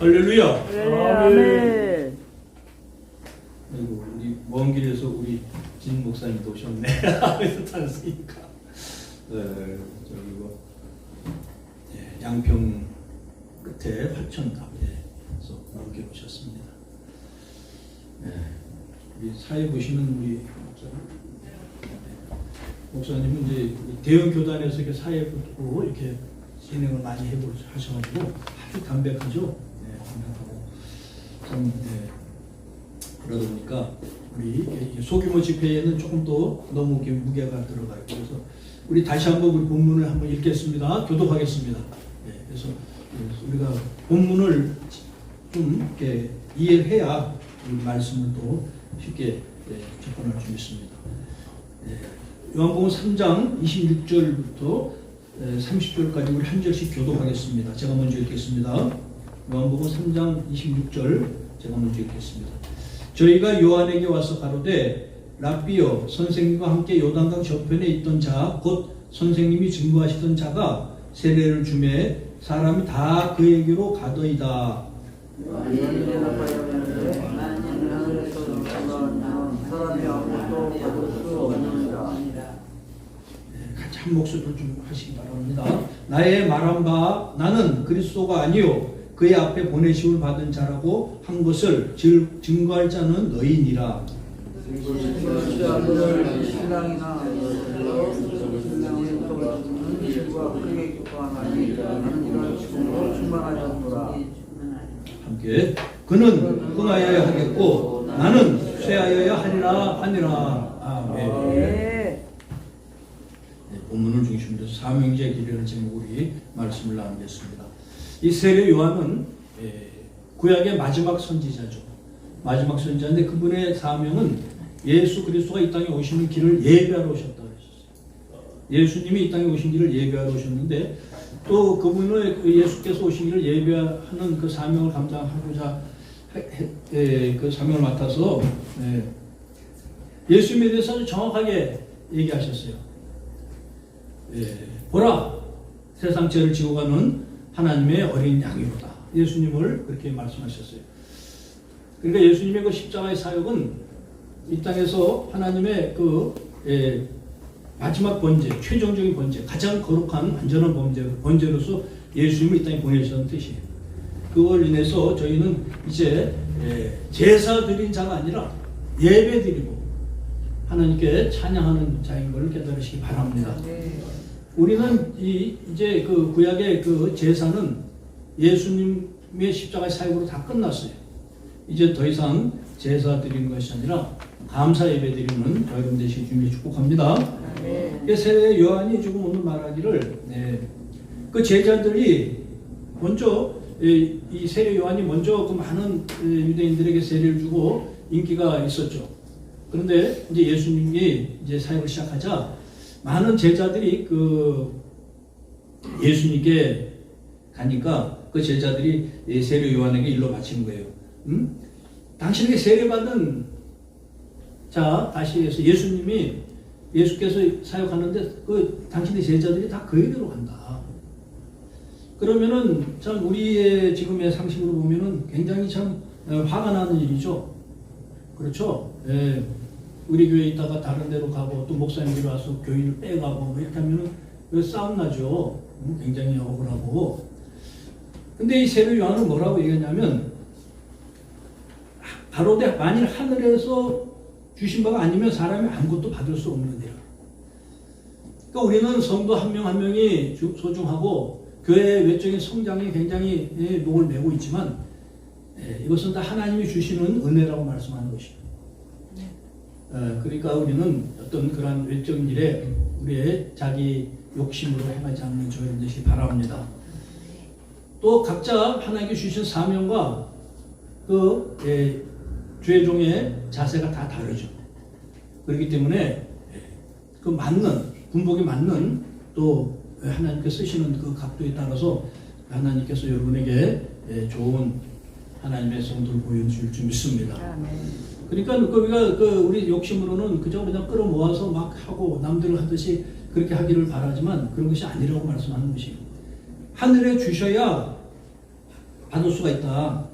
할렐루야. 아멘. 아이고, 우리 먼 길에서 우리 진 목사님도 오셨네. 그래서 탄수니까. 저기 뭐 양평 끝에 화천답에서 먼 길 오셨습니다. 우리 사회 보시는 우리 목사님은 이제 대형 교단에서 이렇게 사회 붙고 이렇게 진행을 많이 하셔가지고 아주 담백하죠. 담백하고 참 그러다 보니까 우리 소규모 집회에는 조금 더 너무 무게가 들어가요. 그래서 우리 다시 한번 우리 본문을 한번 읽겠습니다. 교독하겠습니다. 그래서 우리가 본문을 좀 이렇게 이해해야 이 말씀을 또 쉽게 접근할 수 있습니다. 요한복음 3장 26절부터 30절까지 우리 한 절씩 교독하겠습니다. 제가 먼저 읽겠습니다. 요한복음 3장 26절 제가 먼저 읽겠습니다. 저희가 요한에게 와서 가로되 랍비여 선생님과 함께 요단강 저편에 있던 자 곧 선생님이 증거하시던 자가 세례를 주매 사람이 다 그에게로 가더이다. 같이 한 목소리로 좀 하시기 바랍니다. 나의 말한 바 나는 그리스도가 아니요 그의 앞에 보내심을 받은 자라고 한 것을 증거할 자는 너희니라. 함께 그는 흥하여야 하겠고 나는 쇠하여야 하니라. 아멘. 본문을 중심으로 해서 사명자의 길이라는 제목으로 말씀을 나누겠습니다. 이 세례 요한은 구약의 마지막 선지자죠. 마지막 선지자인데 그분의 사명은 예수 그리스도가 이 땅에 오시는 길을 예배하러 오셨다고 했었어요. 예수님이 이 땅에 오신 길을 예배하러 오셨는데 또 그분의 예수께서 오신 길을 예배하는 그 사명을 감당하고자 그 사명을 맡아서 예수님에 대해서 아주 정확하게 얘기하셨어요. 보라 세상 죄를 지고 가는 하나님의 어린 양이로다. 예수님을 그렇게 말씀하셨어요. 그러니까 예수님의 그 십자가의 사역은 이 땅에서 하나님의 그 마지막 번제, 최종적인 번제, 가장 거룩한 완전한 번제로서 예수님을 이 땅에 보내주셨다는 뜻이에요. 그걸 인해서 저희는 이제 제사 드린 자가 아니라 예배 드리고 하나님께 찬양하는 자인 걸 깨달으시기 바랍니다. 우리는 이제 그 구약의 그 제사는 예수님의 십자가의 사역으로 다 끝났어요. 이제 더 이상 제사 드리는 것이 아니라 감사 예배 드리는 여러분 되시기 주님이 축복합니다. 세례 요한이 지금 오늘 말하기를 그 제자들이 먼저 이 세례 요한이 먼저 그 많은 유대인들에게 세례를 주고 인기가 있었죠. 그런데 이제 예수님이 이제 사역을 시작하자 많은 제자들이 그 예수님께 가니까 그 제자들이 세례 요한에게 일러 바치는 거예요. 당신에게 세례받은 자 다시 해서 예수께서 사역하는데 그 당신의 제자들이 다 그에게로 간다. 그러면은 참 우리의 지금의 상식으로 보면은 굉장히 참 화가 나는 일이죠. 그렇죠? 우리 교회에 있다가 다른 데로 가고 또 목사님들이 와서 교인을 빼가고 뭐 이렇게 하면은 싸움 나죠. 굉장히 억울하고. 근데 이 세례 요한은 뭐라고 얘기하냐면 바로되 만일 하늘에서 주신 바가 아니면 사람이 아무것도 받을 수 없느니라. 그러니까 우리는 성도 한 명 한 명이 소중하고 교회의 외적인 성장에 굉장히 목을 메고 있지만 이것은 다 하나님이 주시는 은혜라고 말씀하는 것이에요. 그러니까 우리는 어떤 그런 외적인 일에 우리의 자기 욕심으로 행하지 않는 저희들 되시기 바랍니다. 또 각자 하나님께 주신 사명과 그 주의 종의 자세가 다 다르죠. 그렇기 때문에 그 맞는 군복에 맞는 또 하나님께 쓰시는 그 각도에 따라서 하나님께서 여러분에게 좋은 하나님의 성도를 보여줄 줄 믿습니다. 그러니까 우리가 우리 욕심으로는 그저 그냥 끌어모아서 막 하고 남들 하듯이 그렇게 하기를 바라지만 그런 것이 아니라고 말씀하는 것이에요. 하늘에 주셔야 받을 수가 있다.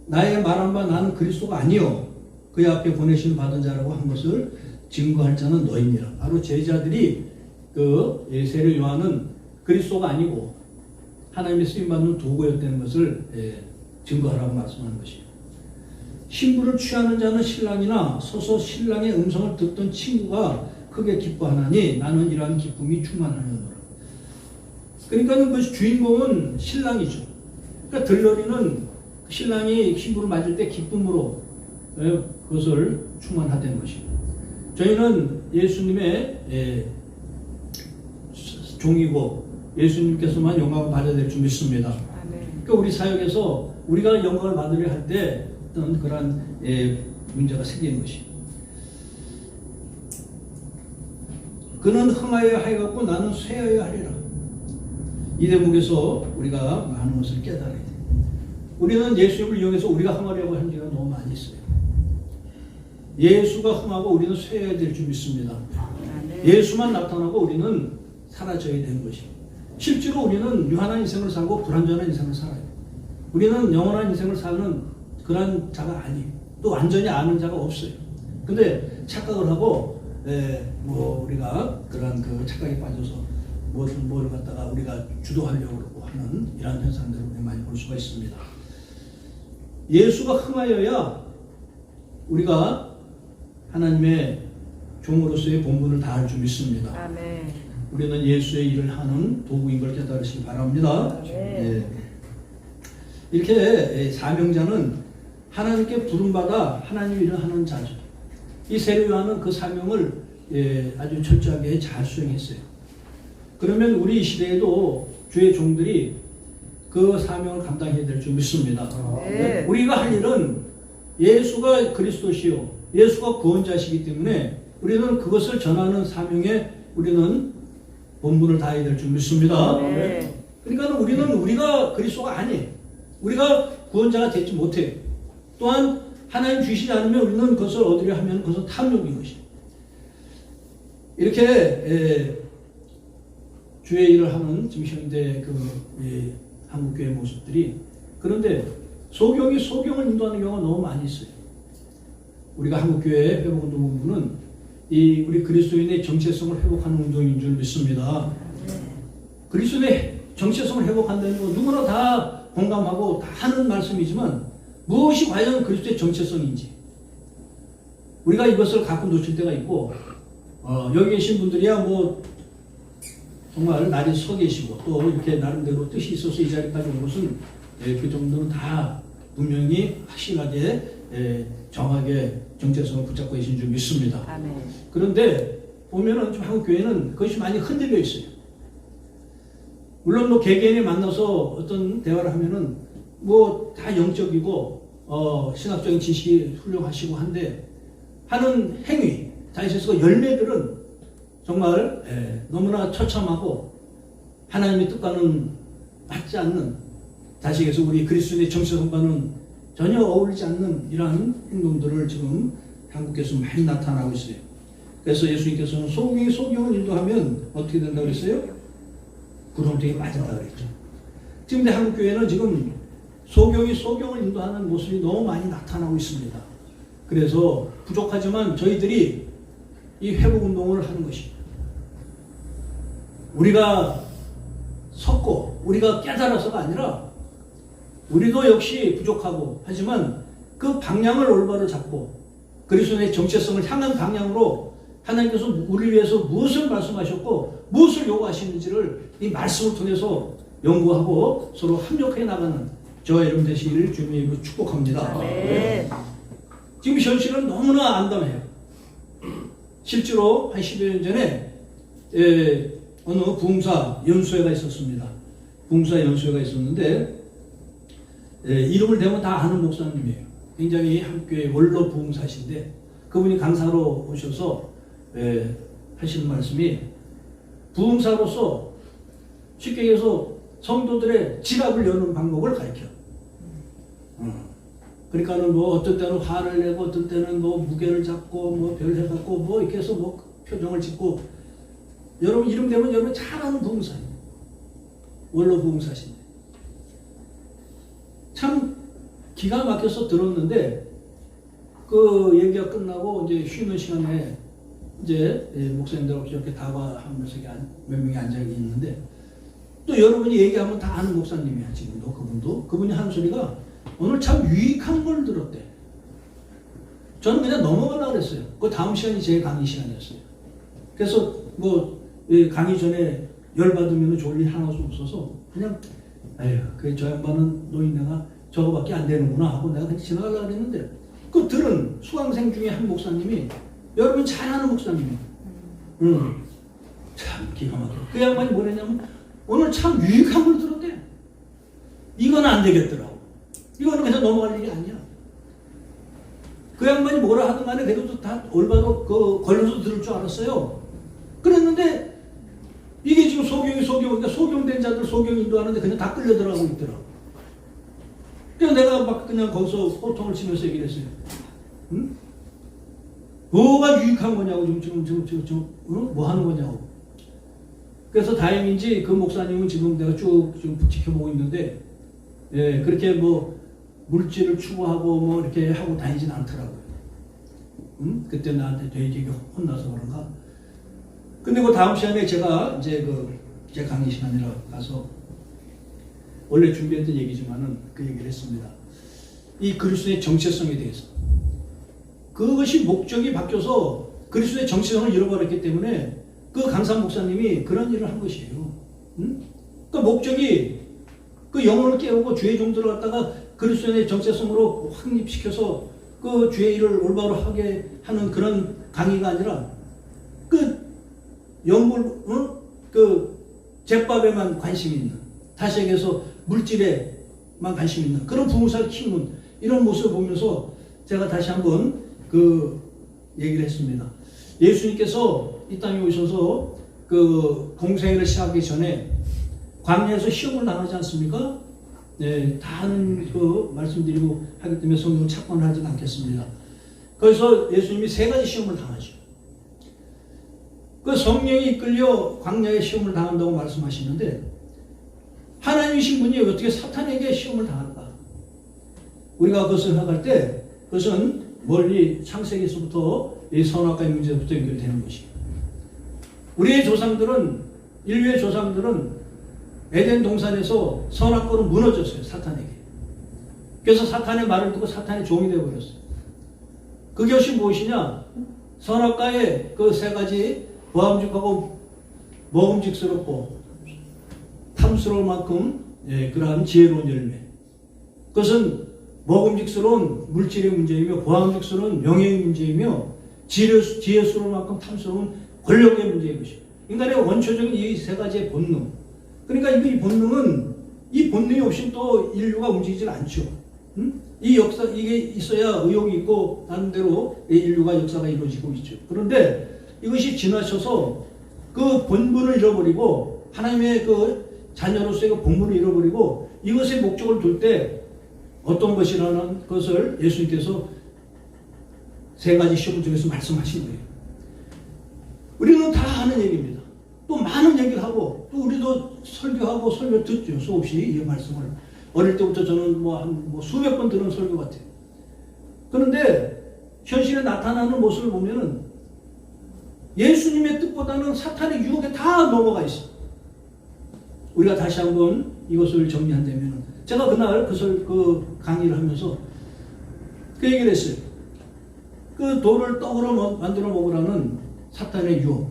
나의 말한 바 나는 그리스도가 아니요 그의 앞에 보내신 받은 자라고 한 것을 증거할 자는 너희니라. 바로 제자들이 그 세례 요한은 그리스도가 아니고 하나님의 쓰임받는 도구였다는 것을 증거하라고 말씀하는 것이에요. 신부를 취하는 자는 신랑이나 서서 신랑의 음성을 듣던 친구가 크게 기뻐하나니 나는 이러한 기쁨이 충만하려노라. 그러니까 그 주인공은 신랑이죠. 그러니까 들러리는 신랑이 신부를 맞을 때 기쁨으로 그것을 충만하다는 것입니다. 저희는 예수님의 종이고 예수님께서만 영광을 받아야 될 줄 믿습니다. 그러니까 우리 사역에서 우리가 영광을 받으려 할 때 어떤 그런 문제가 생기는 것입니다. 그는 흥하여야 하여갖고 나는 쇠하여야 하리라. 이 대목에서 우리가 많은 것을 깨달아야 돼요. 우리는 예수님을 이용해서 우리가 흥하려고 하는 게가 너무 많이 있어요. 예수가 흥하고 우리는 쇠해야 될 줄 믿습니다. 예수만 나타나고 우리는 사라져야 되는 것입니다. 실제로 우리는 유한한 인생을 살고 불완전한 인생을 살아요. 우리는 영원한 인생을 사는 그런 자가 아니에요. 또 완전히 아는 자가 없어요. 근데 착각을 하고 우리가 그런 그 착각에 빠져서 뭐를 갖다가 우리가 주도하려고 그러고 하는 이러한 현상들을 우리 많이 볼 수가 있습니다. 예수가 흥하여야 우리가 하나님의 종으로서의 본분을 다할 줄 믿습니다. 아멘. 우리는 예수의 일을 하는 도구인 걸 깨달으시기 바랍니다. 이렇게 사명자는 하나님께 부름받아 하나님 일을 하는 자죠. 이 세례 요한은 그 사명을 아주 철저하게 잘 수행했어요. 그러면 우리 이 시대에도 주의 종들이 그 사명을 감당해야 될 줄 믿습니다. 네. 우리가 할 일은 예수가 그리스도시요 예수가 구원자시기 때문에 우리는 그것을 전하는 사명에 우리는 본분을 다해야 될 줄 믿습니다. 네. 그러니까 우리가 그리스도가 아니에요. 우리가 구원자가 되지 못해요. 또한 하나님 주시지 않으면 우리는 그것을 얻으려 하면 그것은 탐욕인 것이에요. 이렇게 주의 일을 하는 지금 현대 한국교회 모습들이, 그런데 소경을 인도하는 경우가 너무 많이 있어요. 우리가 한국교회 회복운동본부는 우리 그리스도인의 정체성을 회복하는 운동인 줄 믿습니다. 그리스도인의 정체성을 회복한다는 건 누구나 다 공감하고 다 하는 말씀이지만 무엇이 과연 그리스도의 정체성인지 우리가 이것을 가끔 놓칠 때가 있고, 여기 계신 분들이야 정말 날이 서 계시고 또 이렇게 나름대로 뜻이 있어서 이 자리까지 온 것은 그 정도는 다 분명히 확실하게 정확하게 정체성을 붙잡고 계신 줄 믿습니다. 아멘. 그런데 보면은 좀 한국 교회는 그것이 많이 흔들려 있어요. 물론 개개인이 만나서 어떤 대화를 하면은 다 영적이고 신학적인 지식이 훌륭하시고 한데 하는 행위, 다윗에서 열매들은 정말 너무나 처참하고 하나님의 뜻과는 맞지 않는, 자식에서 우리 그리스도인의 정체성과는 전혀 어울리지 않는 이러한 행동들을 지금 한국에서 많이 나타나고 있어요. 그래서 예수님께서는 소경을 인도하면 어떻게 된다고 그랬어요? 구렁텅이에 빠진다고 그랬죠. 지금 한국교회는 지금 소경을 인도하는 모습이 너무 많이 나타나고 있습니다. 그래서 부족하지만 저희들이 이 회복운동을 하는 것입니다. 우리가 섰고 우리가 깨달아서가 아니라 우리도 역시 부족하고 하지만 그 방향을 올바로 잡고 그리스도의 정체성을 향한 방향으로 하나님께서 우리를 위해서 무엇을 말씀하셨고 무엇을 요구하시는지를 이 말씀을 통해서 연구하고 서로 합력해 나가는 저와 여러분 되시기를 주님의 이름으로 축복합니다. 네. 지금 현실은 너무나 안담해요. 실제로 한 10여 년 전에 어느 부흥사 연수회가 있었습니다. 부흥사 연수회가 있었는데 이름을 대면 다 아는 목사님이에요. 굉장히 한국교회 원로 부흥사신데 그분이 강사로 오셔서 하시는 말씀이 부흥사로서 쉽게 얘기해서 성도들의 지갑을 여는 방법을 가르쳐. 그러니까는 어떤 때는 화를 내고 어떤 때는 무게를 잡고 별 해갖고 이렇게 해서 표정을 짓고, 여러분 이름 되면 여러분 잘 아는 부흥사예요. 원로 부흥사신데. 참 기가 막혀서 들었는데 그 얘기가 끝나고 이제 쉬는 시간에 이제 목사님들하고 이렇게 다과하면서 몇 명이 앉아 있는데 또 여러분이 얘기하면 다 아는 목사님이야 지금도 그분이 하는 소리가 오늘 참 유익한 걸 들었대. 저는 그냥 넘어가려고 그랬어요. 그 다음 시간이 제 강의 시간이었어요. 그래서 뭐 강의 전에 열받으면 좋을 일 하나도 없어서 그냥 에휴 그 저 양반은 노인네가 저거밖에 안 되는구나 하고 내가 그냥 지나가려고 그랬는데 그 들은 수강생 중에 한 목사님이 여러분 잘 아는 목사님이에요. 참 기가 막혀. 그 양반이 뭐랬냐면 오늘 참 유익한 걸 들었대. 이건 안 되겠더라고. 이거는 그냥 넘어갈 일이 아니야. 그 양반이 뭐라 하든 간에 그래도 다 올바로 걸려서 들을 줄 알았어요. 그랬는데 이게 지금 그러니까 소경된 자들 소경 인도하는데 그냥 다 끌려 들어가고 있더라고. 그래서 내가 막 그냥 거기서 호통을 치면서 얘기를 했어요. 응? 뭐가 유익한 거냐고 지금 뭐 하는 거냐고. 그래서 다행인지 그 목사님은 지금 내가 쭉 지켜보고 있는데 그렇게 뭐 물질을 추구하고 뭐 이렇게 하고 다니진 않더라고요. 응? 그때 나한테 되게 혼나서 그런가. 근데 그 다음 시간에 제가 이제 제 강의 시간이라 가서 원래 준비했던 얘기지만은 그 얘기를 했습니다. 이 그리스도의 정체성에 대해서. 그것이 목적이 바뀌어서 그리스도의 정체성을 잃어버렸기 때문에 그 강사 목사님이 그런 일을 한 것이에요. 응? 그 목적이 그 영혼을 깨우고 주의 종들을 갖다가 그리스도의 정체성으로 확립시켜서 그 주의 일을 올바로 하게 하는 그런 강의가 아니라 그 그 제밥에만 관심 있는, 다시 얘기해서 물질에만 관심 있는 그런 부모사를 키우는 이런 모습을 보면서 제가 다시 한번 그 얘기를 했습니다. 예수님께서 이 땅에 오셔서 그 공생애를 시작하기 전에 광야에서 시험을 당하지 않습니까? 네, 다 아는 그 말씀드리고 하기 때문에 성경을 착관을 하진 않겠습니다. 그래서 예수님이 3가지 시험을 당하죠. 그 성령이 이끌려 광야에 시험을 당한다고 말씀하시는데 하나님이신 분이 어떻게 사탄에게 시험을 당할까? 우리가 그것을 생각할 때 그것은 멀리 창세기에서부터 이 선악과의 문제부터 연결되는 것이에요. 우리의 조상들은 인류의 조상들은 에덴 동산에서 선악과로 무너졌어요. 사탄에게. 그래서 사탄의 말을 듣고 사탄의 종이 되어버렸어요. 그것이 무엇이냐? 선악과의 그 3가지 보암직하고 먹음직스럽고 탐스러울 만큼 그러한 지혜로운 열매. 그것은 먹음직스러운 물질의 문제이며 보암직스러운 명예의 문제이며 지혜스러울 만큼 탐스러운 권력의 문제인 것이에요. 인간의 원초적인 이 3가지의 본능. 그러니까 이 본능이 없이 또 인류가 움직이질 않죠. 이 역사, 이게 있어야 의욕이 있고, 다른 대로 인류가 역사가 이루어지고 있죠. 그런데 이것이 지나쳐서 그 본분을 잃어버리고, 하나님의 그 자녀로서의 그 본분을 잃어버리고, 이것의 목적을 둘 때 어떤 것이라는 것을 예수님께서 3가지 시험 중에서 말씀하신 거예요. 우리는 다 하는 얘기입니다. 또 많은 얘기를 하고, 또 우리도 설교 듣죠. 수없이 이 말씀을. 어릴 때부터 저는 뭐 수백 번 들은 설교 같아요. 그런데 현실에 나타나는 모습을 보면은 예수님의 뜻보다는 사탄의 유혹에 다 넘어가 있어요. 우리가 다시 한번 이것을 정리한다면 제가 그날 그 강의를 하면서 그 얘기를 했어요. 그 돌을 떡으로 만들어 먹으라는 사탄의 유혹.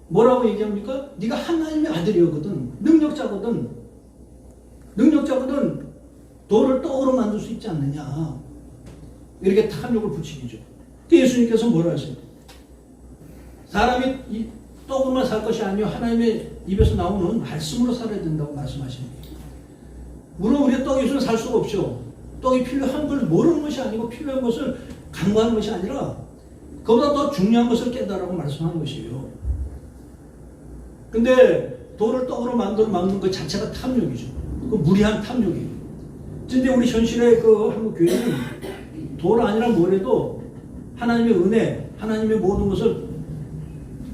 뭐라고 얘기합니까? 네가 하나님의 아들이었거든. 능력자거든. 돌을 떡으로 만들 수 있지 않느냐. 이렇게 탐욕을 부추기죠. 예수님께서 뭐라 하세요? 사람이 이 떡으로만 살 것이 아니요 하나님의 입에서 나오는 말씀으로 살아야 된다고 말씀하시는 거예요. 물론 우리가 떡이 없으면 살 수가 없죠. 떡이 필요한 걸 모르는 것이 아니고 필요한 것을 간과하는 것이 아니라 그보다 더 중요한 것을 깨달으라고 말씀하는 것이에요. 근데 돌을 떡으로 만드는 것 자체가 탐욕이죠. 그 무리한 탐욕이에요. 근데 우리 현실의 그 한국 교회는 돌 아니라 뭐래도 하나님의 은혜, 하나님의 모든 것을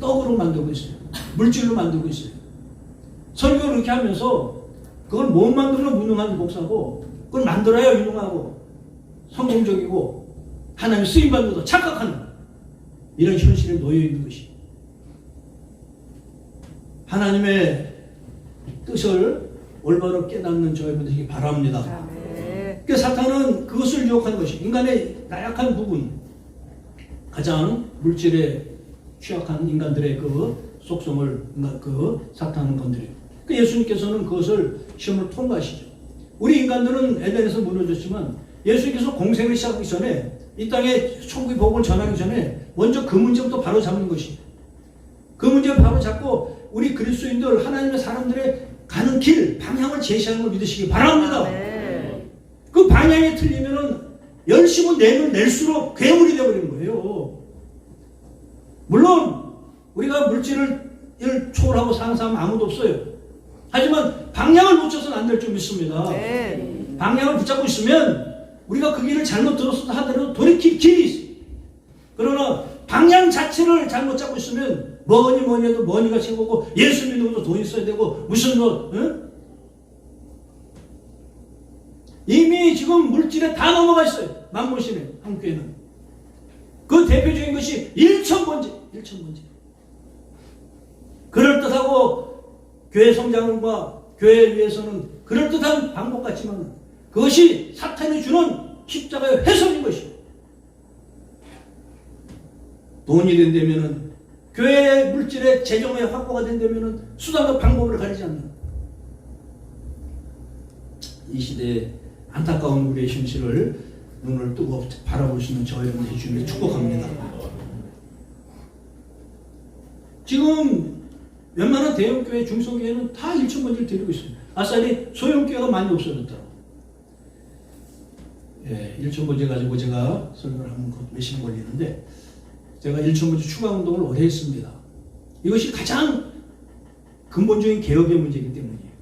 떡으로 만들고 있어요. 물질로 만들고 있어요. 설교를 그렇게 하면서 그걸 못 만들면 무능한 목사고 그걸 만들어야 유능하고 성공적이고 하나님 쓰임받는 착각하는 이런 현실에 놓여 있는 것이 하나님의 뜻을 올바로 깨닫는 저희들 되기 바랍니다. 그 사탄은 그것을 유혹하는 것이 인간의 나약한 부분, 가장 물질에 취약한 인간들의 그 속성을 그 사탄은 건드려요. 그 예수님께서는 그것을 시험을 통과하시죠. 우리 인간들은 에덴에서 무너졌지만 예수님께서 공생을 시작하기 전에 이 땅에 천국의 복음을 전하기 전에 먼저 그 문제부터 바로 잡는 것이 그 문제를 바로 잡고 우리 그리스도인들 하나님의 사람들의 가는 길 방향을 제시하는 걸 믿으시기 바랍니다. 그 방향이 틀리면은 열심히 내면 낼수록 괴물이 되어버리는 거예요. 물론 우리가 물질을 초월하고 사는 사람 아무도 없어요. 하지만 방향을 놓쳐서는 안 될 줄 믿습니다. 방향을 붙잡고 있으면 우리가 그 길을 잘못 들었다 하더라도 돌이킬 길이 있어요. 그러나 방향 자체를 잘못 잡고 있으면 뭐니 해도 뭐니가 최고고 예수 믿는 것도 돈 있어야 되고 무슨 응? 이미 지금 물질에 다 넘어가 있어요. 만몬신에 한국 교회는. 그 대표적인 것이 일천번제. 그럴듯하고 교회 성장과 교회를 위해서는 그럴듯한 방법 같지만 그것이 사탄이 주는 십자가의 훼손인 것이에요. 돈이 된다면은 교회의 물질의 재정의 확보가 된다면은 수단과 방법을 가리지 않는 이 시대에 안타까운 우리의 현실을 눈을 뜨고 바라볼 수 있는 저희 여러분의 주님을 축복합니다. 지금 웬만한 대형교회, 중소교회는 다 일천번제를 드리고 있습니다. 아싸리 소형교회가 많이 없어졌더라고요. 예, 일천번제 가지고 제가 설명을 하면 몇 시간 걸리는데 제가 일천번제 추가 운동을 오래 했습니다. 이것이 가장 근본적인 개혁의 문제이기 때문이에요.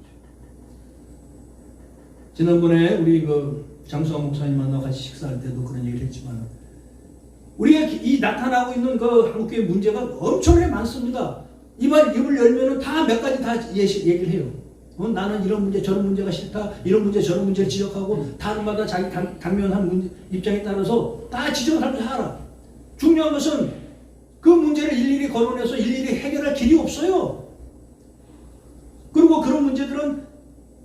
지난번에 우리 장수환 목사님 만나 같이 식사할 때도 그런 얘기를 했지만 우리가 이 나타나고 있는 그 한국교회 문제가 엄청나게 많습니다. 입을 열면은 다 몇 가지 다 얘기를 해요. 나는 이런 문제 저런 문제가 싫다. 이런 문제 저런 문제를 지적하고 다른마다 자기 당면한 입장에 따라서 다 지적을 하라. 중요한 것은 그 문제를 일일이 거론해서 일일이 해결할 길이 없어요. 그리고 그런 문제들은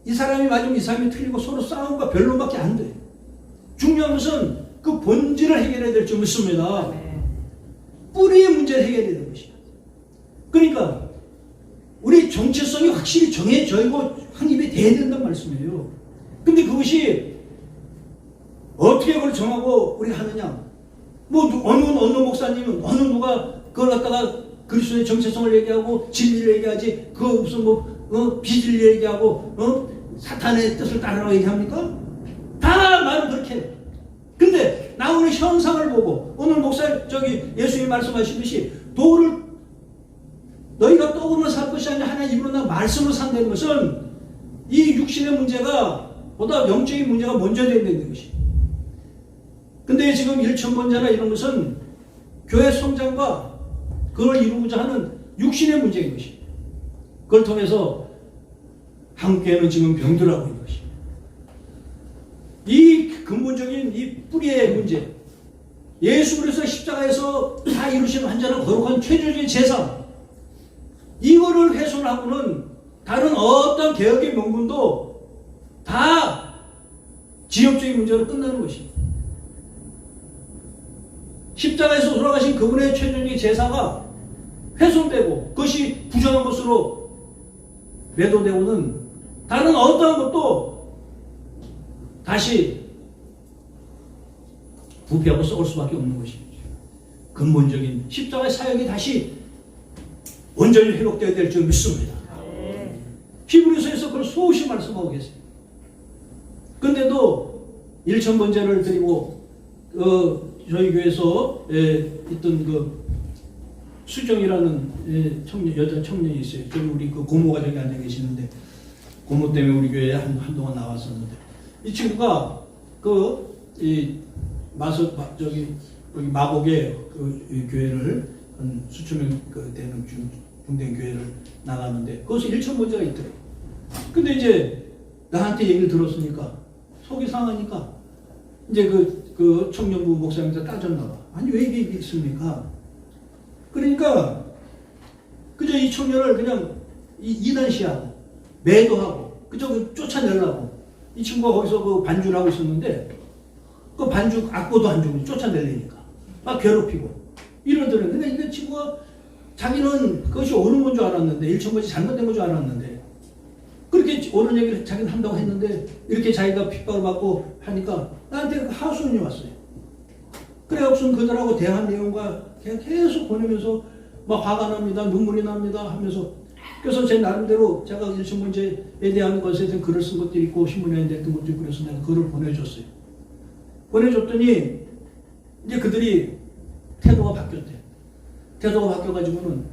이 사람이 맞으면 이 사람이 틀리고 서로 싸움과 변론밖에 안 돼요. 중요한 것은 그 본질을 해결해야 될 줄 믿습니다. 뿌리의 문제를 해결해야 되는 것이야. 그러니까 우리 정체성이 확실히 정해져 있고 확립이 돼야 된다는 말씀이에요. 근데 그것이 어떻게 그걸 정하고 우리가 하느냐? 어느 목사님은 어느 누가 그걸 갖다가 그리스도의 정체성을 얘기하고 진리를 얘기하지 그 무슨 비진리 얘기하고 사탄의 뜻을 따르라고 얘기합니까? 다 말은 그렇게 해요. 근데 나오는 현상을 보고 오늘 예수님이 말씀하시듯이 도를 너희가 떡으로 살 것이 아니라 하나님 입으로 나 말씀으로 산다는 것은 이 육신의 문제가 보다 영적인 문제가 먼저 된다는 것이. 근데 지금 일천번제나 이런 것은 교회 성장과 그걸 이루고자 하는 육신의 문제인 것이. 그걸 통해서 한국교회는 지금 병들어하고 있는 것이. 이 근본적인 이 뿌리의 문제. 예수 그리스도 십자가에서 다 이루신 완전한 거룩한 최종적인 제사. 이거를 훼손하고는 다른 어떤 개혁의 명분도 다 지역적인 문제로 끝나는 것입니다. 십자가에서 돌아가신 그분의 최종적인 제사가 훼손되고 그것이 부정한 것으로 매도되고는 다른 어떠한 것도 다시 부패하고 썩을 수밖에 없는 것입니다. 근본적인 십자가의 사역이 다시 온전히 회복되어야 될 줄 믿습니다. 히브리서에서 그걸 수없이 말씀하고 계세요. 근데도 일천번제를 드리고 저희 교회에서 있던 수정이라는 여자 청년이 있어요. 저기 우리 고모가 저기 앉아 계시는데 고모 때문에 우리 교회에 한동안 나왔었는데 이 친구가 마곡에 교회를 한 수천 명 되는 중된 교회를 나가는데 거기서 일천번제가 있더래요. 근데 이제 나한테 얘기를 들었으니까 속이 상하니까 이제 그 청년부 목사님한테 따졌나 봐. 아니 왜 이게 있습니까? 그러니까 그저 이 청년을 그냥 이단시하고 매도하고 그저 쫓아내려고 이 친구가 거기서 그 반주를 하고 있었는데 그 반주 악보도 안 주고 쫓아내려니까 막 괴롭히고 이러더래. 근데 이 친구가 자기는 그것이 옳은 건 줄 알았는데 일천것이 잘못된 건 줄 알았는데 그렇게 옳은 얘기를 자기는 한다고 했는데 이렇게 자기가 핍박을 받고 하니까 나한테 하수인이 왔어요. 그래 없으면 그들하고 대한 내용과 그냥 계속 보내면서 막 화가 납니다. 눈물이 납니다 하면서 그래서 제 나름대로 제가 일천문제에 대한 것에 대한 글을 쓴 것도 있고 신문에 냈던 것도 있고 그래서 내가 글을 보내줬어요. 보내줬더니 이제 그들이 태도가 바뀌었대. 태도가 바뀌어가지고는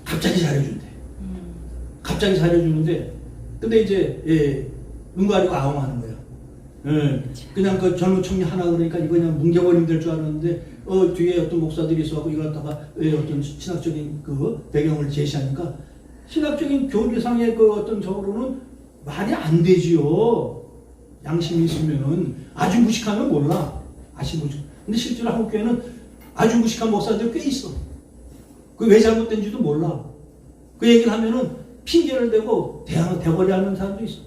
갑자기 잘해준대. 갑자기 잘해주는데 근데 이제 눈 가리고 아웅하는 거야. 그냥 그 젊은 청년 하나 그러니까 이거 그냥 뭉개버리면 될 줄 알았는데 뒤에 어떤 목사들이 있어갖고 이걸 갖다가 어떤 신학적인 그 배경을 제시하니까 신학적인 교리상의 그 어떤 적으로는 말이 안 되지요. 양심이 있으면은 아주 무식하면 몰라. 아주 무식. 근데 실제로 한국 교회는 아주 무식한 목사들이 꽤 있어. 그 왜 잘못된지도 몰라. 그 얘기를 하면은 핑계를 대고 대거리 하는 사람도 있어.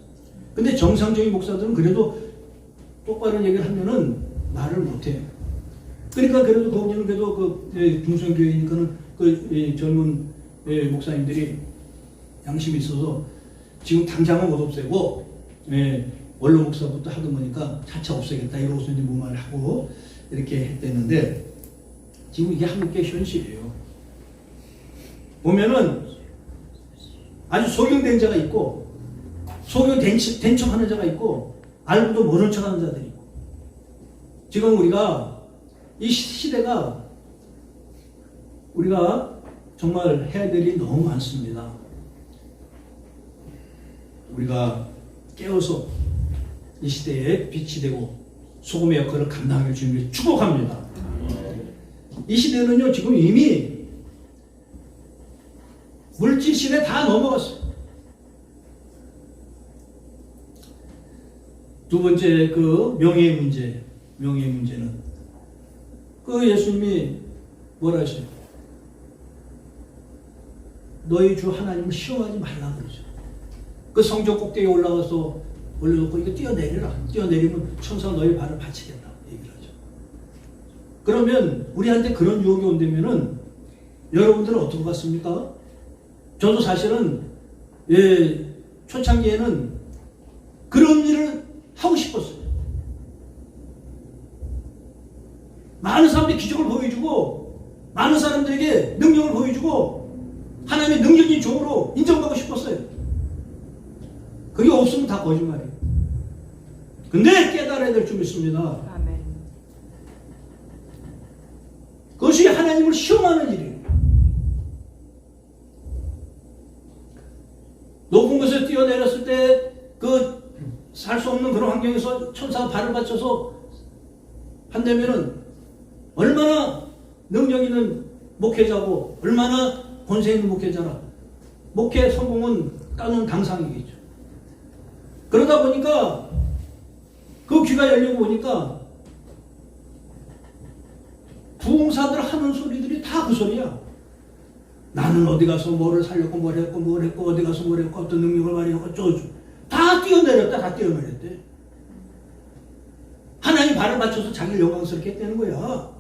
근데 정상적인 목사들은 그래도 똑바른 얘기를 하면은 말을 못해. 그러니까 그래도 거기는 그래도 그 중성교회니까는 그 젊은 목사님들이 양심이 있어서 지금 당장은 못 없애고 원로 목사부터 하던 거니까 차차 없애겠다 이러고서 이제 무마를 하고 이렇게 했댔는데 지금 이게 한국의 현실이에요. 보면은 아주 소경된 자가 있고 소경된 척 하는 자가 있고 알고도 모른 척 하는 자들이 있고 지금 우리가 이 시대가 우리가 정말 해야 될 일이 너무 많습니다. 우리가 깨어서 이 시대에 빛이 되고 소금의 역할을 감당할 주님을 축복합니다. 이 시대는요 지금 이미 물질 시대 다 넘어갔어요. 두 번째 그 명예의 문제는 그 예수님이 뭐라 하셔요? 너희 주 하나님을 시험하지 말라 그러죠. 그 성전 꼭대기에 올라가서 올려놓고 이거 뛰어내리라. 뛰어내리면 천사가 너희 발을 받치겠다 얘기를 하죠. 그러면 우리한테 그런 유혹이 온다면은 여러분들은 어떻게 봤습니까? 저도 사실은 초창기에는 그런 일을 하고 싶었어요. 많은 사람들이 기적을 보여주고 많은 사람들에게 능력을 보여주고 하나님의 능력인 종으로 인정받고 싶었어요. 그게 없으면 다 거짓말이에요. 근데 깨달아야 될 줄 믿습니다. 아멘. 그것이 하나님을 시험하는 일이에요. 높은 곳에 뛰어내렸을 때 그 살 수 없는 그런 환경에서 천사가 발을 받쳐서 한다면은 얼마나 능력 있는 목회자고 얼마나 권세 있는 목회자라 목회 성공은 따놓은 당상이겠죠. 그러다 보니까 그 귀가 열리고 보니까 부흥사들 하는 소리들이 다 그 소리야. 나는 어디 가서 뭐를 살렸고 뭘 했고 어디 가서 뭘 했고 어떤 능력을 발휘했고 어쩌고 다 뛰어내렸대. 하나님 발을 받쳐서 자기를 영광스럽게 했다는 거야.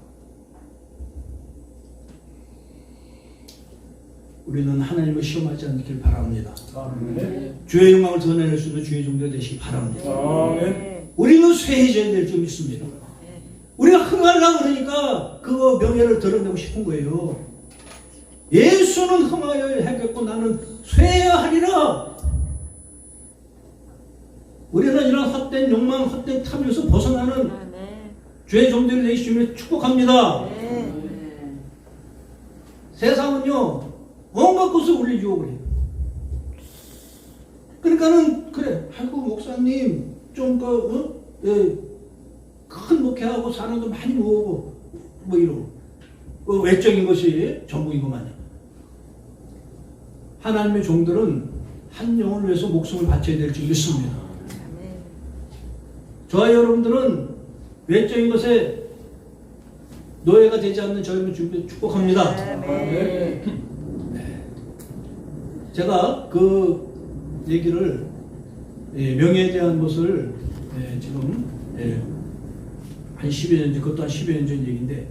우리는 하나님을 시험하지 않길 바랍니다. 아멘. 주의 영광을 드러낼 수 있는 주의 종들 되시기 바랍니다. 아멘. 우리는 쇠해져야 될 줄 믿습니다. 우리가 흥하려고 그러니까 그 명예를 드러내고 싶은 거예요. 예수는 흥하여 했겠고 나는 쇠해야 하리라. 우리는 이런 헛된 욕망, 헛된 탐에서 벗어나는 주의 종들이 되시 주님을 축복합니다. 세상은요 온갖 것을 우리 유혹을 해요. 그러니까는 그래, 아이고 목사님 좀 큰 목회하고 사람도 많이 모으고 뭐 이러고 그 외적인 것이 전부인 것 마냥. 하나님의 종들은 한 영혼을 위해서 목숨을 바쳐야 될 줄 믿습니다. 저와 여러분들은 외적인 것에 노예가 되지 않는 저희를 축복합니다. 아멘. 제가 그 얘기를 명예에 대한 것을 지금 한 10여 년 전, 그것도 한 10여 년 전 얘기인데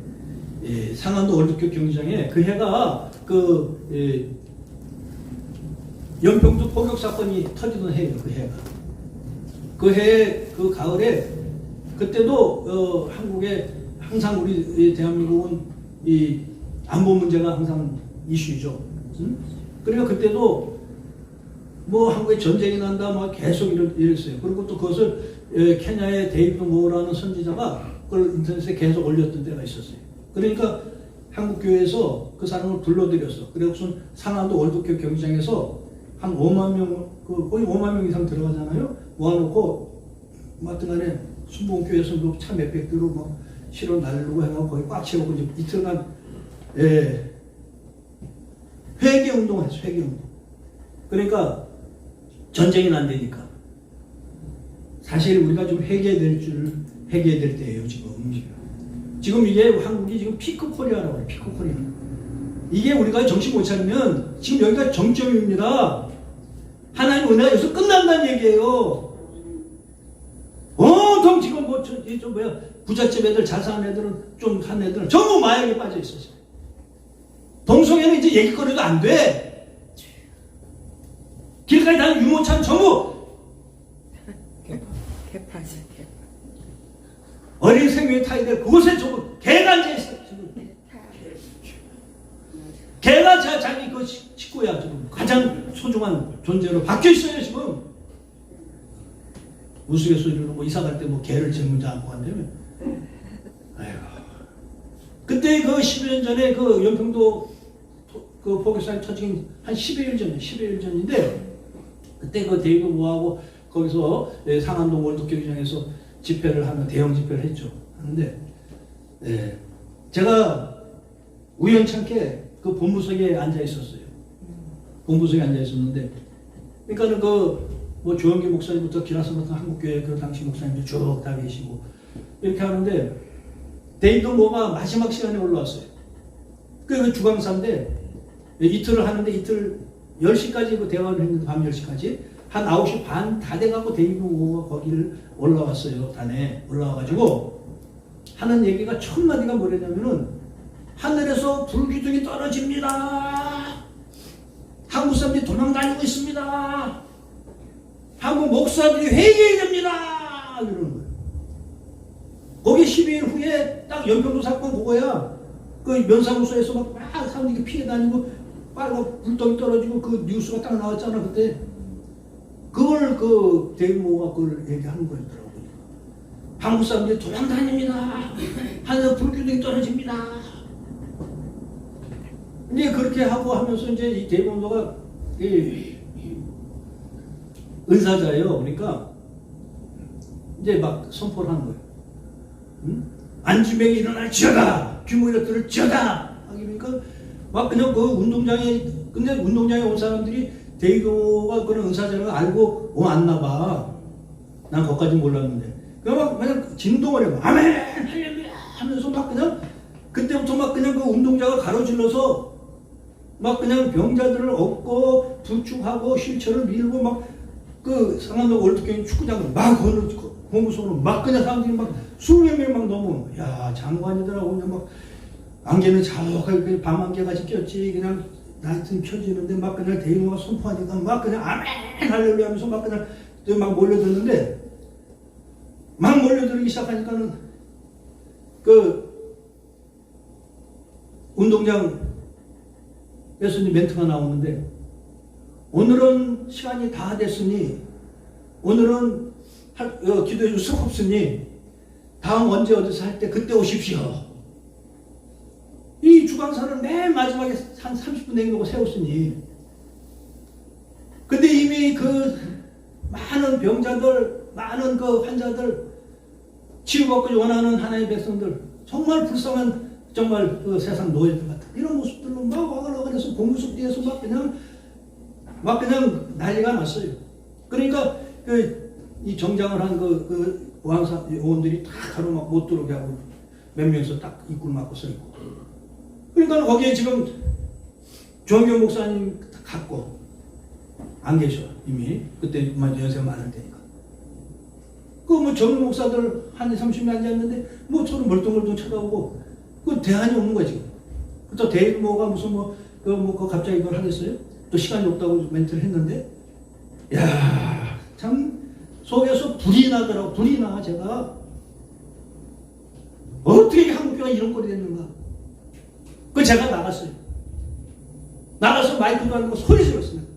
상암도 월드컵 경기장에 그 해가 연평도 포격 사건이 터지던 해예요. 그 해가 그 해 그 가을에 그때도 한국에 항상 우리 대한민국은 이 안보 문제가 항상 이슈죠. 그러니까 그때도 뭐 한국에 전쟁이 난다 막 계속 이랬어요. 그리고 또 그것을 케냐의 데이비드 모어라는 선지자가 그걸 인터넷에 계속 올렸던 때가 있었어요. 그러니까 한국 교회에서 그 사람을 불러들였어. 그래서 상암도 월드컵 경기장에서 한 5만 명, 거의 5만 명 이상 들어가잖아요. 모아놓고 하여튼간에 순복음교회에서 차 몇백 대로 막 실어 날르고 해가지고 거기 꽉 채우고 이제 이틀간 회개 운동을 했어. 회개 운동. 그러니까 전쟁이 난다니까. 사실 우리가 좀 회개해야 될 때예요, 지금. 지금 이게 한국이 지금 피크 코리아라고 해요, 피크 코리아. 이게 우리가 정신 못 차리면 지금 여기가 정점입니다. 하나님 은혜가 여기서 끝난다는 얘기예요. 온통 지금 부잣집 애들, 잘 사는 애들은 좀 한 애들은 전부 마약에 빠져 있었어요. 동성애는 이제 얘기거리도 안 돼. 길가에 다니는 유모차는 전부 개파지. 어린 생명이 타야 될 그곳에 전부 개가 앉아있어요. 개가 자기 그 식구야. 지금 가장 소중한 존재로 바뀌어있어요. 지금 우스갯소리로 뭐 이사 갈 때 뭐 개를 질문자 안고 간다며. 아이고. 그때 그 10여 년 전에 그 연평도 그 포격사건이 터진 한 10여일 전이에요. 10여일 전인데 그때 그 데이비드 모어하고 거기서 상암동 월드컵 경기장에서 집회를 하는 대형 집회를 했죠. 하는데 제가 우연찮게 그 본부석에 앉아 있었어요. 본부석에 앉아 있었는데 그러니까는 뭐 조영기 목사님부터 기라스 같은 한국교회 그 당시 목사님들 쭉 다 계시고 이렇게 하는데 데이비드 모어가 마지막 시간에 올라왔어요. 그 주강사인데 이틀을 하는데 이틀 10시까지 그 대화를 했는데 밤 10시까지 한 9시 반 다 돼가고 데이비드 모어가 거기를 올라왔어요. 단에 올라와가지고 하는 얘기가 첫 마디가 뭐냐면은 하늘에서 불기둥이 떨어집니다. 한국 사람들이 도망다니고 있습니다. 한국 목사들이 회개해야 됩니다. 이러는 거예요. 거기 12일 후에 딱 연평도 사건 그거야. 그 면사무소에서 막 사람들이 피해 다니고 빨간 불덩이 떨어지고 그 뉴스가 딱 나왔잖아 그때. 그걸 그 데이비드 모어가 그걸 얘기하는 거였더라고요. 한국 사람들이 도망다닙니다. 하늘에서 불기둥이 떨어집니다. 이제 그렇게 하고 하면서 이제 이 데이비드 모어가 은사자예요. 그러니까 이제 막 선포를 하는 거예요. 안주병이 일어날지어다. 규모를 들을지어다. 하니까 막 그냥 그 운동장에 근데 운동장에 온 사람들이 데이비드가 그런 은사자를 알고 왔나 봐. 난 거기까지 몰랐는데. 그냥 그냥 진동을 해요. 아멘 할렐루야 하면서 막 그냥 그때부터 막 그냥 그 운동장을 가로질러서 막 그냥 병자들을 업고 부축하고 휠체어를 밀고 막 그 상암동 월드컵 축구장을 막 공부소로 막 그냥 사람들이 막 수백 명 막 넘어. 야 장관이더라고. 그냥 막 안개는 자욱하게 밤안개같이 꼈지. 그냥 라이트는 켜지는데 막 그냥 데이비드가 선포하니까 막 그냥 아멘 할렐루야 하면서 막 그냥 막 몰려드는데 막 몰려들기 시작하니까는 그 운동장에서 이제 멘트가 나오는데 오늘은 시간이 다 됐으니 오늘은 기도해 줄 수 없으니 다음 언제 어디서 할 때 그때 오십시오. 이 주강사를 맨 마지막에 한 30분 내놓고 세웠으니 근데 이미 그 많은 병자들 많은 그 환자들 치유받고 원하는 하나님의 백성들 정말 불쌍한 정말 그 세상 노예들 같은 이런 모습들로 막 와글와글해서 공무석 뒤에서 막 그냥 난리가 났어요. 그러니까 그 이 정장을 한 그 왕사 요원들이 다 가로막 못 들어오게 하고 몇 명이서 딱 입구를 막고 서 있고. 그러니까 거기에 지금 조원경 목사님 갔고 안 계셔 이미 그때 연세가 많을 때니까. 그 뭐 젊은 목사들 한 30명 앉았는데 뭐 서로 멀뚱멀뚱 쳐다보고 그 대안이 없는 거야 지금. 또 대모가 무슨 그 갑자기 이걸 하겠어요? 또 시간이 없다고 멘트를 했는데 야 참 속에서 불이 나더라고. 불이 나. 제가 어떻게 한국교회가 이런 꼴이 됐는가. 그 제가 나갔어요. 나가서 마이크도 안 들고 소리 질렀습니다.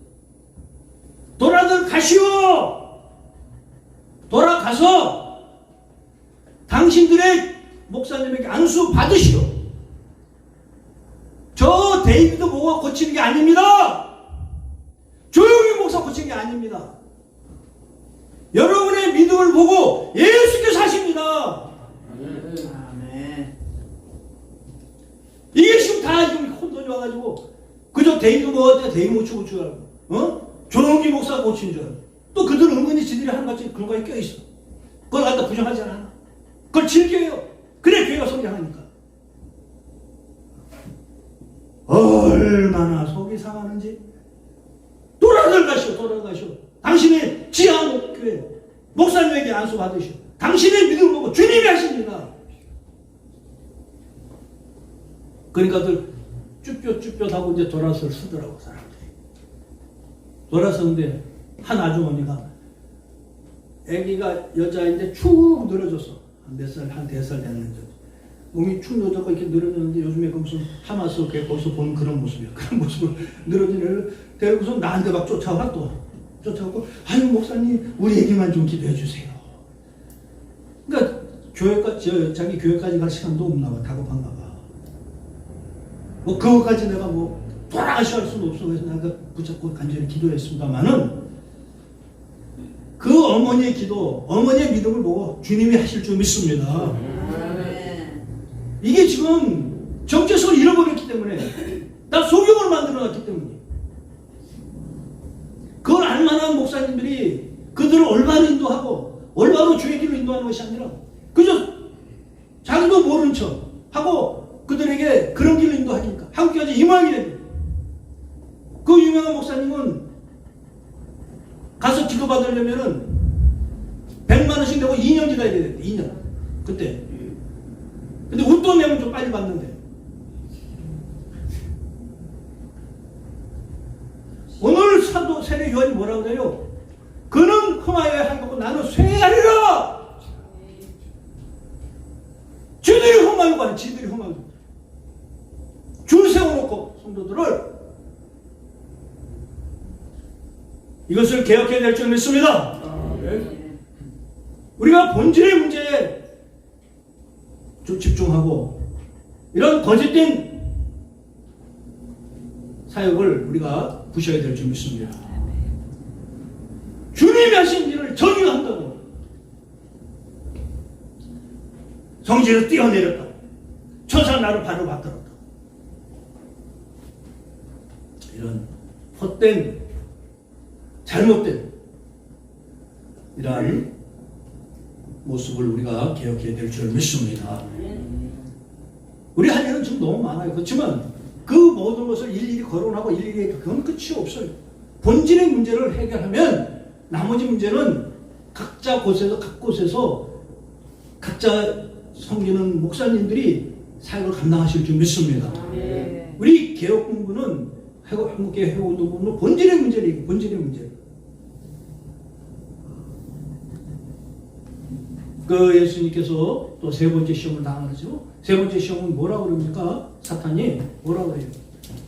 돌아들 가시오. 돌아가서 당신들의 목사님에게 안수 받으시오. 저 데이비드 모가 고치는 게 아닙니다. 조용히 목사 고치는 게 아닙니다. 여러분의 믿음을 보고 예수께서 하십니다. 아멘. 이게 지금 다 지금 혼돈이 와가지고 그저 데이비드 모가 데이비드 못 치고 줄 알고 조용히 목사 고치는 줄 알고 또 그들은 은근히 지들이 하는 같이 그런 거에 껴있어. 그걸 갖다 부정하지 않아. 그걸 즐겨요. 그래 교회가 성장하니까. 얼마나 속이 상하는지. 돌아가시오. 당신의 지하 교회 목사님에게 안수 받으시오. 당신의 믿음을 보고 주님이 하십니다. 그러니까들 쭈뼛쭈뼛하고 이제 돌아서 쓰더라고 사람들이. 돌아서는데 한 아주머니가 아기가 여자인데 축 늘어졌어. 한 4살 됐는데 몸이 축 늘어졌고 이렇게 늘어졌는데 요즘에 그 무슨 하마스 거기서 보는 그런 모습이야. 그런 모습을 늘어진 애를 데리고서 나한테 막 쫓아와 또. 쫓아오고 아유 목사님 우리 애기만 좀 기도해 주세요. 그러니까 자기 교회까지 갈 시간도 없나 봐. 다급한가 봐. 뭐 그것까지 내가 뭐 돌아가셔야 할 수는 없어. 그래서 내가 붙잡고 간절히 기도했습니다만은 그 어머니의 기도, 어머니의 믿음을 보고 주님이 하실 줄 믿습니다. 이게 지금 정체성을 잃어버렸기 때문에 나 소경을 만들어놨기 때문에 그걸 알만한 목사님들이 그들을 올바로 인도하고 올바로 주의 길로 인도하는 것이 아니라 그저 자기도 모르는 척 하고 그들에게 그런 길로 인도하니까 한국교회 이망이 됩니다. 그 유명한 목사님은 가서 기도받으려면은 100만 원씩 내고 2년 기다려야 된대. 2년. 그때. 근데 웃돈 내면 좀 빨리 받는데. 오늘 사도 세례 요한이 뭐라고 그래요? 그는 흠하여야 할 거고 나는 쇠하리라. 지들이 흠하려고 하네. 지들이 흠하려고. 줄 세워놓고 성도들을 이것을 개혁해야 될 줄 믿습니다. 우리가 본질의 문제에 좀 집중하고 이런 거짓된 사역을 우리가 부셔야 될 줄 믿습니다. 주님이 하신 일을 정의한다고 성지에서 뛰어내렸다. 천사 나를 바로 받들었다. 이런 헛된 잘못된 이러한 모습을 우리가 개혁해야 될 줄 믿습니다. 우리 할 일은 지금 너무 많아요. 그렇지만 그 모든 것을 일일이 거론하고 일일이 그건 끝이 없어요. 본질의 문제를 해결하면 나머지 문제는 각자 곳에서 각 곳에서 각자 섬기는 목사님들이 사역을 감당하실 줄 믿습니다. 우리 개혁 공부는 한국교회 회원도 보면 본질의 문제를 얘기해요. 본질의 문제. 그 예수님께서 또 세 번째 시험을 당하죠. 세 번째 시험은 뭐라고 그럽니까? 사탄이 뭐라고 그래요?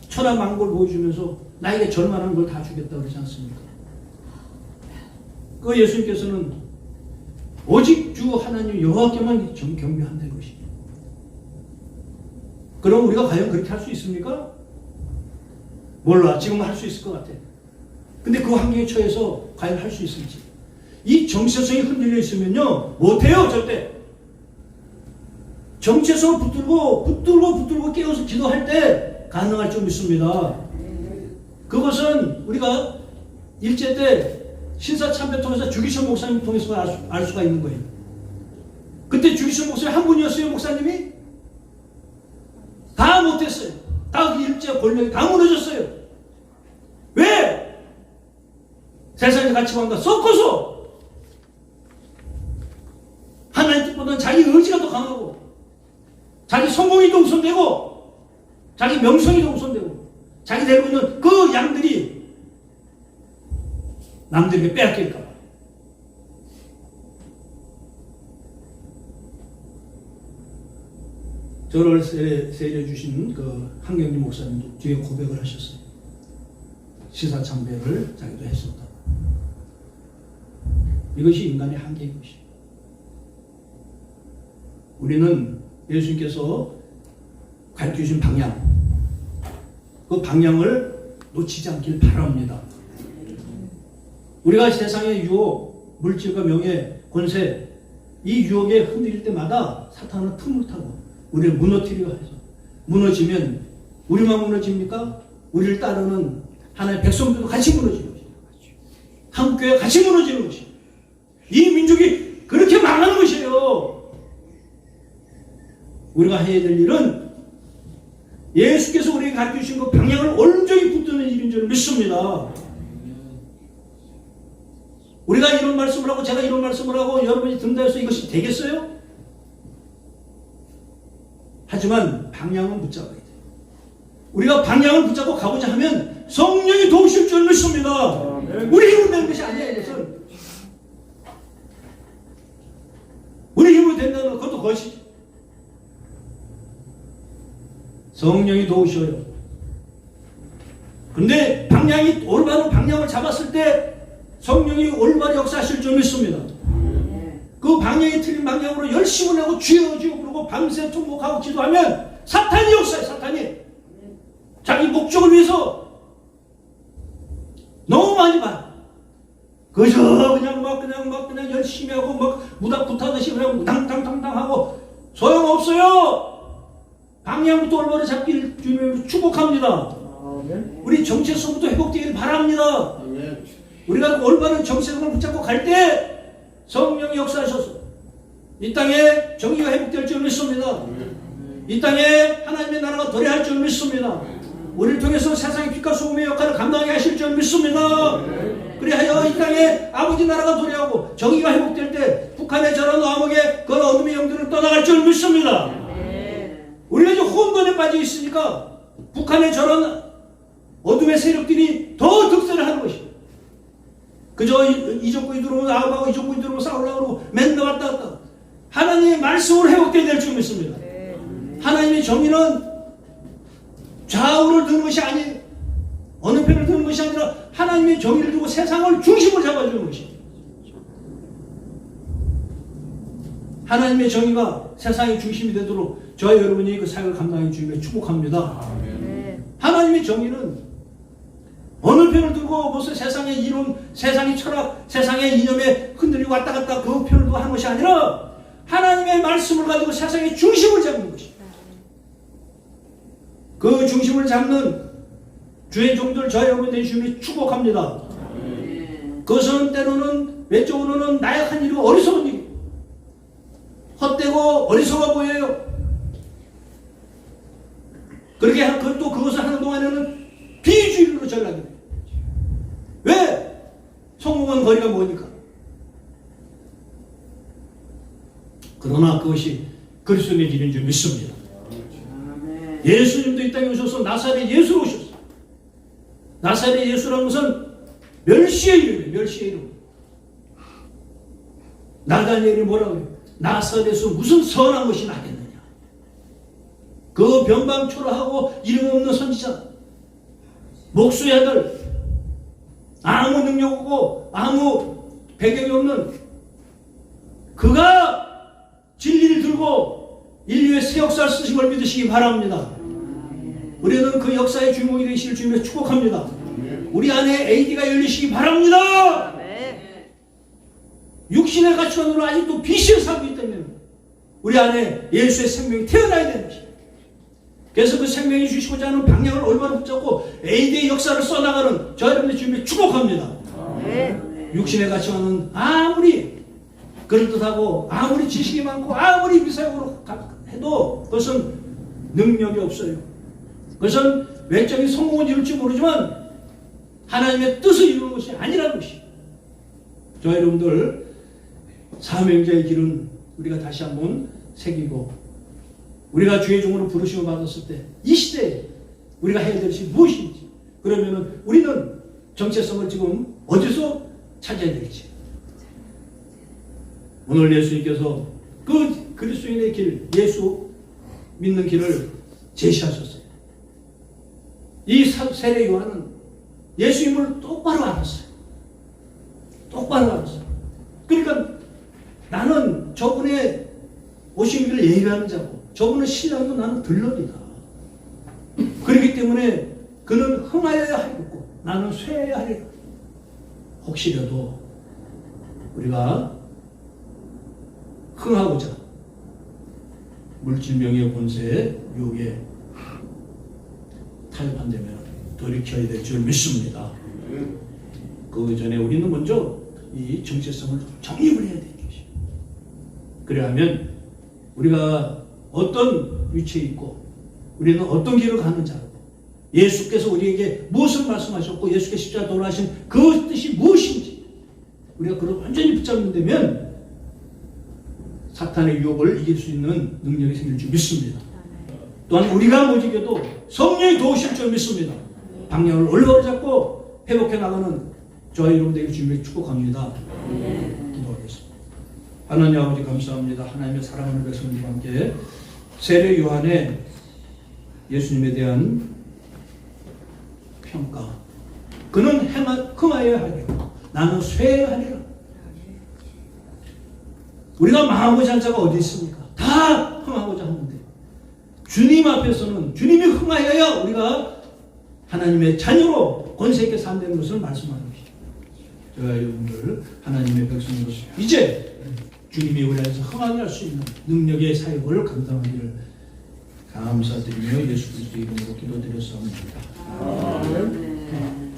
천하만국을 보여주면서 나에게 절만한 걸 다 주겠다 그러지 않습니까? 그 예수님께서는 오직 주 하나님 여호와께만 경배한다는 것이죠. 그럼 우리가 과연 그렇게 할 수 있습니까? 몰라. 지금은 할 수 있을 것 같아. 근데 그 환경에 처해서 과연 할 수 있을지. 이 정체성이 흔들려 있으면요 못해요. 절대. 정체성을 붙들고 깨워서 기도할 때 가능할 줄 믿습니다. 그것은 우리가 일제 때 신사참배 통해서 주기철 목사님 통해서 알 수가 있는 거예요. 그때 주기철 목사님 한 분이었어요. 목사님이 다 못했어요. 다 일제 권력이 다 무너졌어요. 왜? 세상의 가치관과 섞어서 하나님 뜻보다는 자기 의지가 더 강하고 자기 성공이 더 우선되고 자기 명성이 더 우선되고 자기 데리고 있는 그 양들이 남들에게 빼앗길까 봐. 저를 세례 주신 그 한경리 목사님도 뒤에 고백을 하셨어요. 시사참배를 자기도 했었다. 이것이 인간의 한계인 것이에요. 우리는 예수님께서 가르쳐주신 방향, 그 방향을 놓치지 않길 바랍니다. 우리가 세상의 유혹, 물질과 명예, 권세, 이 유혹에 흔들릴 때마다 사탄은 틈을 타고 우리를 무너뜨리려 해서 무너지면 우리만 무너집니까? 우리를 따르는 하나님의 백성들도 같이 무너지는 것입니다. 한국 교회가 같이 무너지는 것입니다. 이 민족이 그렇게 망하는 것이에요. 우리가 해야 될 일은 예수께서 우리에게 가르쳐주신 그 방향을 온전히 붙드는 일인 줄 믿습니다. 우리가 이런 말씀을 하고 제가 이런 말씀을 하고 여러분이 듣는다 해서 이것이 되겠어요? 하지만 방향은 붙잡아야 돼요. 우리가 방향을 붙잡고 가보자 하면 성령이 도우실 줄 믿습니다. 우리 힘으로 되는 것이 아니에요. 이것은 우리 힘으로 된다는 것도 것이죠. 성령이 도우셔요. 근데 방향이 올바른 방향을 잡았을 때 성령이 올바른 역사하실 줄 믿습니다. 그 방향이 틀린 방향으로 열심을 하고 쥐어지고 그러고 밤새 통곡하고 기도하면 사탄이 역사해. 사탄이 자기 목적을 위해서 너무 많이 봐. 그저 그냥 열심히 하고 막 무닥붙하듯이 그냥 당당당당 하고 소용없어요. 방향부터 올바로 잡기를 주님으로 축복합니다. 우리 정체성부터 회복되기를 바랍니다. 우리가 올바른 정체성을 붙잡고 갈 때 성령이 역사하셔서 이 땅에 정의가 회복될 줄 믿습니다. 이 땅에 하나님의 나라가 도래할 줄 믿습니다. 우리를 통해서 세상의 빛과 소금의 역할을 감당하게 하실 줄 믿습니다. 그리하여 이 땅에 아버지 나라가 도래하고 정의가 회복될 때 북한의 저런 암흑의 그 어둠의 영들은 떠나갈 줄 믿습니다. 우리가 이제 혼돈에 빠져 있으니까 북한의 저런 어둠의 세력들이 더 득세를 하는 것입니다. 그저 이족구이 들어오면 아우하고 이족구이 들어오면 싸우려고 그러고 맨날 왔다 갔다. 하나님의 말씀으로 회복되어야 될 줄 믿습니다. 하나님의 정의는 좌우를 드는 것이 아니에요. 어느 편을 드는 것이 아니라 하나님의 정의를 두고 세상을 중심을 잡아주는 것입니다. 하나님의 정의가 세상의 중심이 되도록 저와 여러분이 그 사역을 감당해 주님을 축복합니다. 하나님의 정의는 어느 편을 들고 무슨 세상의 이론, 세상의 철학, 세상의 이념에 흔들리고 왔다 갔다 그 편을 두고 하는 것이 아니라 하나님의 말씀을 가지고 세상의 중심을 잡는 것입니다. 그 중심을 잡는 주의 종들 저와 여러분 되시니 축복합니다. 그것은 때로는 외적으로는 나약한 일이고 어리석은 일이고 헛되고 어리석어 보여요. 그렇게 또 그것을 하는 동안에는 비주의로 전락이 돼요. 왜? 성공한 거리가 뭐니까? 그러나 그것이 그리스도의 길인 줄 믿습니다. 예수님도 이 땅에 오셔서 나사렛 예수로 오셨어요. 나사렛 예수라는 것은 멸시의 이름이에요. 멸시의 이름. 나다니엘이 뭐라고 해요? 나사렛은 무슨 선한 것이 나겠느냐. 그 변방초라하고 이름 없는 선지자, 목수의 아들, 아무 능력 없고 아무 배경이 없는 그가 진리를 들고 인류의 새 역사를 쓰신 걸 믿으시기 바랍니다. 우리는 그 역사의 주인공이 되시길 주님의 축복합니다. 우리 안에 AD가 열리시기 바랍니다. 육신의 가치관으로 아직도 빛을 살고 있기 때문에 우리 안에 예수의 생명이 태어나야 되는 것입니다. 그래서 그 생명이 주시고자 하는 방향을 올바로 붙잡고 AD의 역사를 써나가는 저 여러분의 주님의 축복합니다. 육신의 가치와는 아무리 그럴듯하고 아무리 지식이 많고 아무리 미사역으로 해도 그것은 능력이 없어요. 그것은 외적인 성공은 이룰지 모르지만 하나님의 뜻을 이루는 것이 아니라는 것이. 저 여러분들 사명자의 길은 우리가 다시 한번 새기고 우리가 주의 종으로 부르심을 받았을 때 이 시대에 우리가 해야 될 것이 무엇인지, 그러면은 우리는 정체성을 지금 어디서 찾아야 될지. 오늘 예수님께서 그 그리스도인의 길, 예수 믿는 길을 제시하셨어요. 이 세례 요한은 예수님을 똑바로 알았어요. 똑바로 알았어요. 그러니까 나는 저분의 오신 길을 예비하는 자고 저분을 신뢰하고 나는 들러리다. 그렇기 때문에 그는 흥하여야 하겠고 나는 쇠해야 하리라. 혹시라도 우리가 흥하고자 물질명예 본세의 유혹에 타협한다면 돌이켜야 될 줄 믿습니다. 그 전에 우리는 먼저 이 정체성을 정립을 해야 되는 것이죠. 그래야하면 우리가 어떤 위치에 있고 우리는 어떤 길을 가는 자고 예수께서 우리에게 무엇을 말씀하셨고 예수께서 십자가 돌아가신 그 뜻이 무엇인지 우리가 그걸 완전히 붙잡는다면 사탄의 유혹을 이길 수 있는 능력이 생길 줄 믿습니다. 또한 우리가 못 이겨도 성령이 도우실 줄 믿습니다. 방향을 올바로 잡고 회복해 나가는 저희 여러분들에게 주님의 축복합니다. 기도하겠습니다. 하나님 아버지 감사합니다. 하나님의 사랑하는 백성들과 함께 세례 요한의 예수님에 대한 평가. 그는 흥하여야 하리라. 나는 쇠해야 하리라. 우리가 망하고자 한 자가 어디 있습니까? 다 흥하고자 하는데 주님 앞에서는 주님이 흥하여야 우리가 하나님의 자녀로 권세 있게 산다는 것을 말씀하는 것이죠. 제가 여러분들 하나님의 백성으로서 이제 주님이 우리 안에서 흥하게 할 수 있는 능력의 사역을 감당하기를 감사드리며 예수 그리스도 이름으로 기도드렸사옵나이다. 아멘.